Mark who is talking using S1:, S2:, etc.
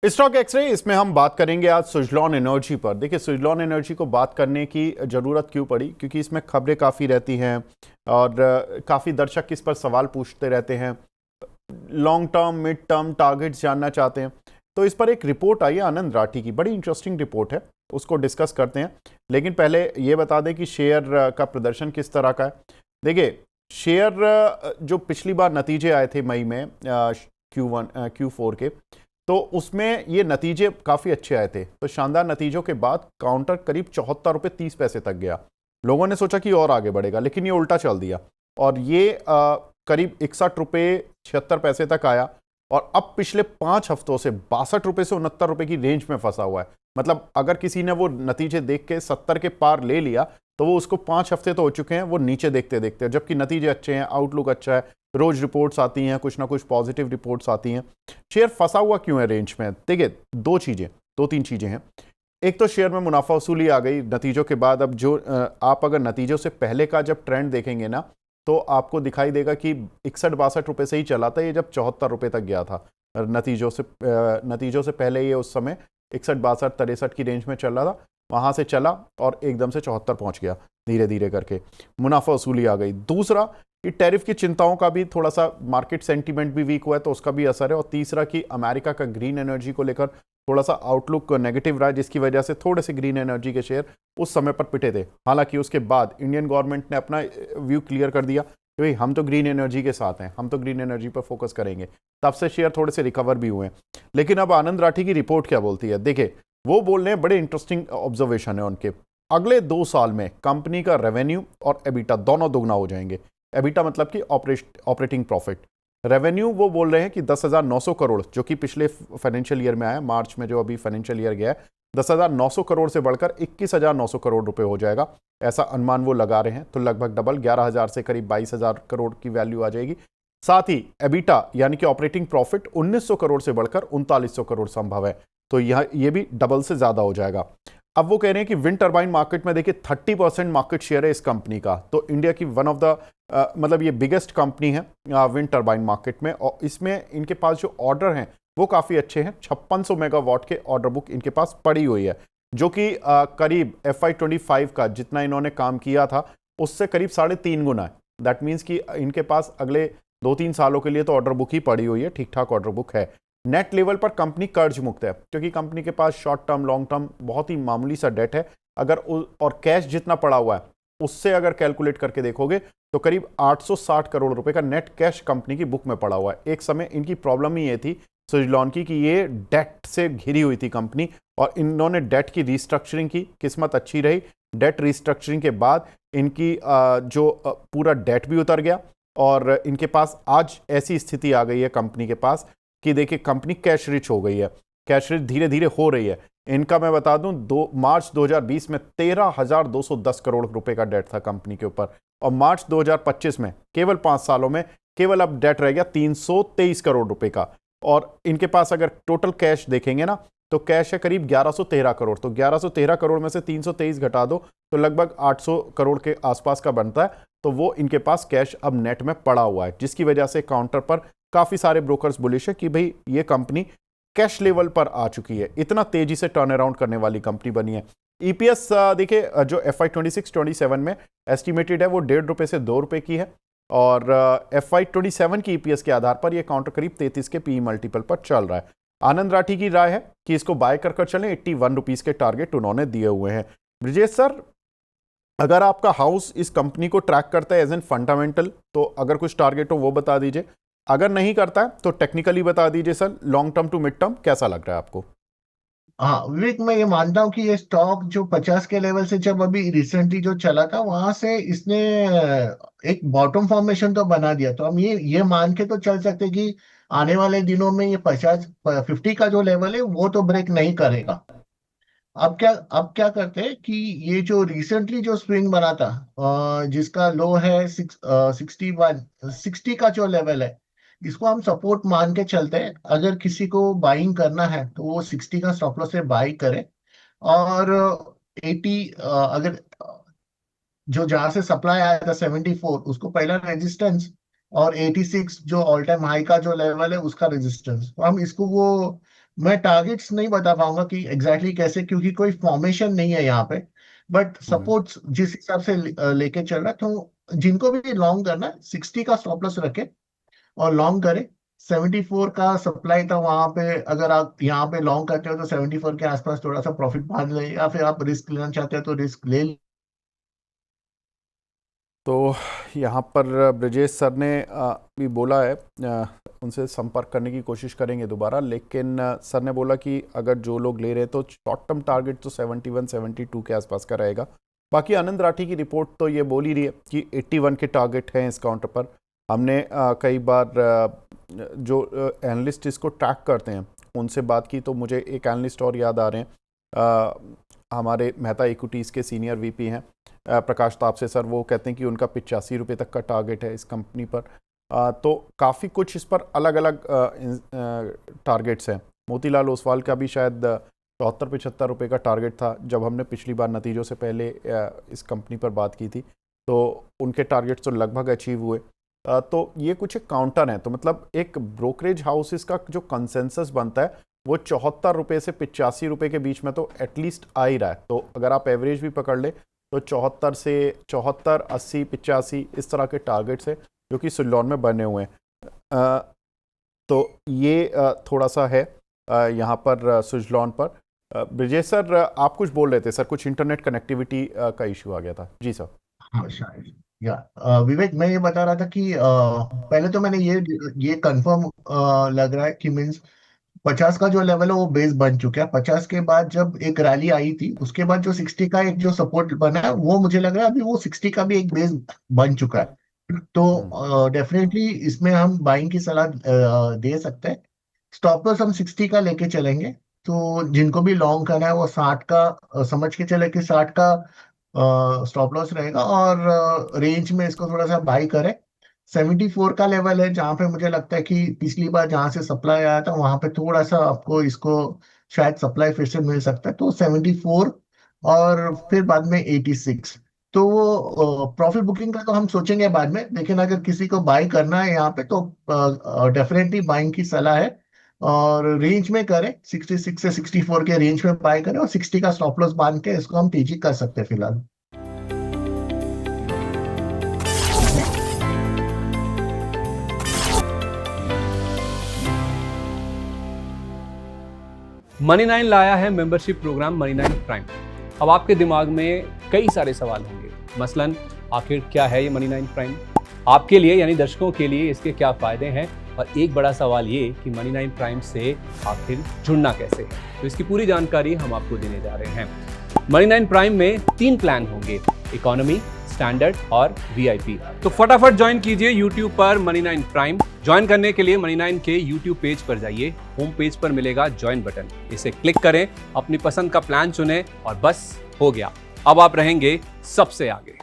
S1: Stock x ray इसमें हम बात करेंगे आज सुजलॉन एनर्जी पर। देखिए, सुजलॉन एनर्जी को बात करने की ज़रूरत क्यों पड़ी, क्योंकि इसमें खबरें काफ़ी रहती हैं और काफ़ी दर्शक इस पर सवाल पूछते रहते हैं, long term mid term targets जानना चाहते हैं। तो इस पर एक रिपोर्ट आई है आनंद राठी की, बड़ी इंटरेस्टिंग रिपोर्ट है, उसको डिस्कस करते हैं। लेकिन पहले ये बता दें कि शेयर का प्रदर्शन किस तरह का है। देखिए, शेयर जो पिछली बार नतीजे आए थे मई में Q4 के, तो उसमें ये नतीजे काफ़ी अच्छे आए थे। तो शानदार नतीजों के बाद काउंटर करीब 74 रुपये 30 पैसे तक गया। लोगों ने सोचा कि और आगे बढ़ेगा, लेकिन ये उल्टा चल दिया और ये करीब 61 रुपये 76 पैसे तक आया और अब पिछले 5 हफ्तों से 62 रुपये से 69 रुपये की रेंज में फंसा हुआ है। मतलब अगर किसी ने वो नतीजे देख के 70 के पार ले लिया तो वो उसको 5 हफ्ते तो हो चुके हैं वो नीचे देखते देखते, जबकि नतीजे अच्छे हैं, आउटलुक अच्छा है, रोज रिपोर्ट्स आती हैं, कुछ ना कुछ पॉजिटिव रिपोर्ट्स आती हैं। शेयर फंसा हुआ क्यों है रेंज में? देखिए, दो तीन चीजें हैं। एक तो शेयर में मुनाफा वसूली आ गई नतीजों के बाद। अब जो आप अगर नतीजों से पहले का जब ट्रेंड देखेंगे ना, तो आपको दिखाई देगा कि 61 62 रुपये से ही चला था ये, जब 74 रुपये तक गया था। नतीजों से पहले ये उस समय 61 62 63 की रेंज में चल रहा था, वहां से चला और एकदम से 74 पहुंच गया, धीरे धीरे करके मुनाफा वसूली आ गई। दूसरा कि टैरिफ की चिंताओं का भी थोड़ा सा मार्केट सेंटीमेंट भी वीक हुआ है, तो उसका भी असर है। और तीसरा कि अमेरिका का ग्रीन एनर्जी को लेकर थोड़ा सा आउटलुक नेगेटिव रहा, जिसकी वजह से थोड़े से ग्रीन एनर्जी के शेयर उस समय पर पिटे थे। हालांकि उसके बाद इंडियन गवर्नमेंट ने अपना व्यू क्लियर कर दिया कि भाई हम तो ग्रीन एनर्जी के साथ हैं, हम तो ग्रीन एनर्जी पर फोकस करेंगे। तब से शेयर थोड़े से रिकवर भी हुए हैं। लेकिन अब आनंद राठी की रिपोर्ट क्या बोलती है, देखिए वो बोल रहे हैं, बड़े इंटरेस्टिंग ऑब्जर्वेशन है उनके। अगले 2 साल में कंपनी का रेवेन्यू और एबिटा दोनों दोगुना हो जाएंगे। एबिटा मतलब कि ऑपरेटिंग प्रॉफिट। रेवेन्यू वो बोल रहे हैं कि 10,900 करोड़, जो कि पिछले फाइनेंशियल ईयर में आया, मार्च में जो अभी फाइनेंशियल ईयर गया है, 10,900 करोड़ से बढ़कर 21,900 करोड़ रुपए हो जाएगा, ऐसा अनुमान वो लगा रहे हैं। तो लगभग डबल, 11,000 से करीब 22,000 करोड़ की वैल्यू आ जाएगी। साथ ही एबिटा यानी कि ऑपरेटिंग प्रॉफिट 1,900 करोड़ से बढ़कर 3,900 करोड़ संभव है। तो ये भी डबल से ज्यादा हो जाएगा। अब वो कह रहे हैं कि विंड टर्बाइन मार्केट में देखिए 30% मार्केट शेयर है इस कंपनी का। तो इंडिया की वन ऑफ द मतलब ये बिगेस्ट कंपनी है विंड टर्बाइन मार्केट में। और इसमें इनके पास जो ऑर्डर हैं वो काफ़ी अच्छे हैं। 5600 मेगावाट के ऑर्डर बुक इनके पास पड़ी हुई है, जो कि करीब FY25 का जितना इन्होंने काम किया था उससे करीब 3.5 गुना है। दैट मीन्स कि इनके पास अगले 2-3 सालों के लिए तो ऑर्डर बुक ही पड़ी हुई है, ठीक ठाक ऑर्डर बुक है। नेट लेवल पर कंपनी कर्ज मुक्त है, क्योंकि कंपनी के पास शॉर्ट टर्म लॉन्ग टर्म बहुत ही मामूली सा डेट है। और कैश जितना पड़ा हुआ है उससे अगर कैलकुलेट करके देखोगे तो करीब 860 करोड़ रुपए का नेट कैश कंपनी की बुक में पड़ा हुआ है। एक समय इनकी प्रॉब्लम ही ये थी सुजलॉन की कि ये डेट से घिरी हुई थी कंपनी, और इन्होंने डेट की रिस्ट्रक्चरिंग की, किस्मत अच्छी रही। डेट रिस्ट्रक्चरिंग के बाद इनकी पूरा डेट भी उतर गया और इनके पास आज ऐसी स्थिति आ गई है कंपनी के पास कि देखिए कंपनी कैश रिच हो गई है, कैश रिच धीरे धीरे हो रही है। इनका मैं बता दूं, मार्च 2020 में 13,210 करोड़ रुपए का डेट था कंपनी के ऊपर, और मार्च 2025 में केवल 5 सालों में केवल अब डेट रह गया 323 करोड़ रुपए का। और इनके पास अगर टोटल कैश देखेंगे ना, तो कैश है करीब 1113 करोड़। तो 1113 करोड़ में से 323 घटा दो तो लगभग 800 करोड़ के आसपास का बनता है। तो वो इनके पास कैश अब नेट में पड़ा हुआ है, जिसकी वजह से काउंटर पर काफी सारे ब्रोकर्स बुलिश है कि भाई ये कंपनी कैश लेवल पर आ चुकी है, इतना तेजी से टर्न अराउंड करने वाली कंपनी बनी है। ईपीएस देखिए जो FY26-27 में एस्टिमेटेड है वो 1.5 रुपए से 2 रुपए की है, और FY27 की ईपीएस के आधार पर यह काउंटर करीब 33 के पी मल्टीपल पर चल रहा है। आनंद राठी की राय है कि इसको बाय कर चलें, 81 रुपीज के टारगेट उन्होंने दिए हुए हैं। ब्रिजेश सर, अगर आपका हाउस इस कंपनी को ट्रैक करता है एज एन फंडामेंटल, तो अगर कुछ टारगेट हो वो बता दीजिए, अगर नहीं करता है तो टेक्निकली बता दीजिए sir. Long term to mid term कैसा लग रहा है आपको?
S2: हाँ विवेक, मैं ये मानता हूँ कि ये स्टॉक जो 50 के लेवल से जब अभी रिसेंटली जो चला था वहां से इसने एक बॉटम फॉर्मेशन तो बना दिया। तो हम ये मान के तो चल सकते हैं कि आने वाले दिनों में ये 50 का जो लेवल है वो तो ब्रेक नहीं करेगा। अब क्या करते हैं कि ये जो रिसेंटली जो स्विंग बना था, जिसका लो है 60 का जो लेवल है, इसको हम सपोर्ट मान के चलते हैं। अगर किसी को बाइंग करना है तो वो 60 का स्टॉप लॉस से बाई करे। और 80, अगर जो जहां से सप्लाई आया था 74, उसको पहला रेजिस्टेंस, और 86 जो ऑल टाइम हाई का जो लेवल है उसका रेजिस्टेंस, तो हम इसको वो मैं टारगेट्स नहीं बता पाऊंगा कि एग्जैक्टली कैसे, क्योंकि कोई फॉर्मेशन नहीं है यहाँ पे। But
S1: hmm.
S2: सपोर्ट्स जिस हिसाब से लेके चल रहा है, तो जिनको भी लॉन्ग करना है 60 का स्टॉप लॉस रखे और लॉन्ग करे। 74 का सप्लाई था वहां पे, अगर आप यहाँ पे लॉन्ग करते हो तो 74 के आसपास थोड़ा सा प्रॉफिट बांध ले, या फिर आप रिस्क लेना चाहते हो तो रिस्क ले।
S1: तो यहाँ पर ब्रजेश सर ने भी बोला है, उनसे संपर्क करने की कोशिश करेंगे दोबारा, लेकिन सर ने बोला कि अगर जो लोग ले रहे हैं तो शॉर्ट टर्म टारगेट तो 71 72 के आसपास का रहेगा। बाकी आनंद राठी की रिपोर्ट तो ये बोल ही रही है कि 81 के टारगेट हैं इस काउंटर पर। हमने कई बार जो एनालिस्ट इसको ट्रैक करते हैं उनसे बात की, तो मुझे एक एनालिस्ट और याद आ रहे हैं, हमारे मेहता इक्विटीज़ के सीनियर वीपी हैं प्रकाश तापसे सर। वो कहते हैं कि उनका 85 रुपये तक का टारगेट है इस कंपनी पर। तो काफ़ी कुछ इस पर अलग अलग टारगेट्स हैं। मोतीलाल ओसवाल का भी शायद 74-75 रुपये का टारगेट था जब हमने पिछली बार नतीजों से पहले इस कंपनी पर बात की थी, तो उनके टारगेट्स तो लगभग अचीव हुए। तो ये कुछ एक काउंटर है, तो मतलब एक ब्रोकरेज हाउसेस का जो कंसेंसस बनता है वो 74 रुपये से 85 रुपये के बीच में तो एटलीस्ट आ ही रहा है। तो अगर आप एवरेज भी पकड़ ले तो 74 से 74, 80, 85 इस तरह के टारगेट्स है जो कि सुजलॉन में बने हुए हैं। तो ये थोड़ा सा है यहाँ पर सुजलॉन पर। ब्रजेश सर आप कुछ बोल रहे थे सर, कुछ इंटरनेट कनेक्टिविटी का इशू आ गया था। जी सर।
S2: हाँ शायद, या विवेक, मैं ये बता रहा था कि पहले तो मैंने ये कंफर्म लग रहा है कि मीन्स 50 का जो लेवल है वो बेस बन चुका है। 50 के बाद जब एक रैली आई थी, उसके बाद जो 60 का एक जो सपोर्ट बना है, वो मुझे लग रहा है अभी वो 60 का भी एक बेस बन चुका है।
S1: हम्म।
S2: तो डेफिनेटली इसमें हम बाइंग की सलाह दे सकते हैं। स्टॉप लॉस हम 60 का लेके चलेंगे। तो जिनको भी लॉन्ग करना है वो 60 का समझ के चले कि 60 का स्टॉप लॉस रहेगा, और रेंज में इसको थोड़ा सा बाई करें। 74 का लेवल है जहां पे मुझे लगता है कि पिछली बार जहां से सप्लाई आया था वहां पे थोड़ा सा आपको इसको शायद सप्लाई फिर से मिल सकता है, तो 74, और फिर बाद में 86। तो वो प्रॉफिट बुकिंग का तो हम सोचेंगे बाद में, लेकिन अगर किसी को बाई करना है यहाँ पे तो डेफिनेटली बाइंग की सलाह है। और रेंज में करें, 66 से 64 के रेंज में बाय करें, और 60 का स्टॉप लॉस बांध के इसको हम तेजी कर सकते हैं फिलहाल।
S3: मनी 9 लाया है मेंबरशिप प्रोग्राम मनी 9 प्राइम। अब आपके दिमाग में कई सारे सवाल होंगे, मसलन आखिर क्या है ये मनी 9 प्राइम, आपके लिए यानी दर्शकों के लिए इसके क्या फायदे हैं, और एक बड़ा सवाल ये कि मनी 9 प्राइम से आखिर जुड़ना कैसे है। तो इसकी पूरी जानकारी हम आपको देने जा रहे हैं। मनी 9 प्राइम में 3 प्लान होंगे, इकोनॉमी, स्टैंडर्ड और वीआईपी। तो फटाफट ज्वाइन कीजिए YouTube पर मनी 9 प्राइम। ज्वाइन करने के लिए मनी 9 के YouTube पेज पर जाइए, होम पेज पर मिलेगा ज्वाइन बटन, इसे क्लिक करें, अपनी पसंद का प्लान चुनें और बस हो गया, अब आप रहेंगे सबसे आगे।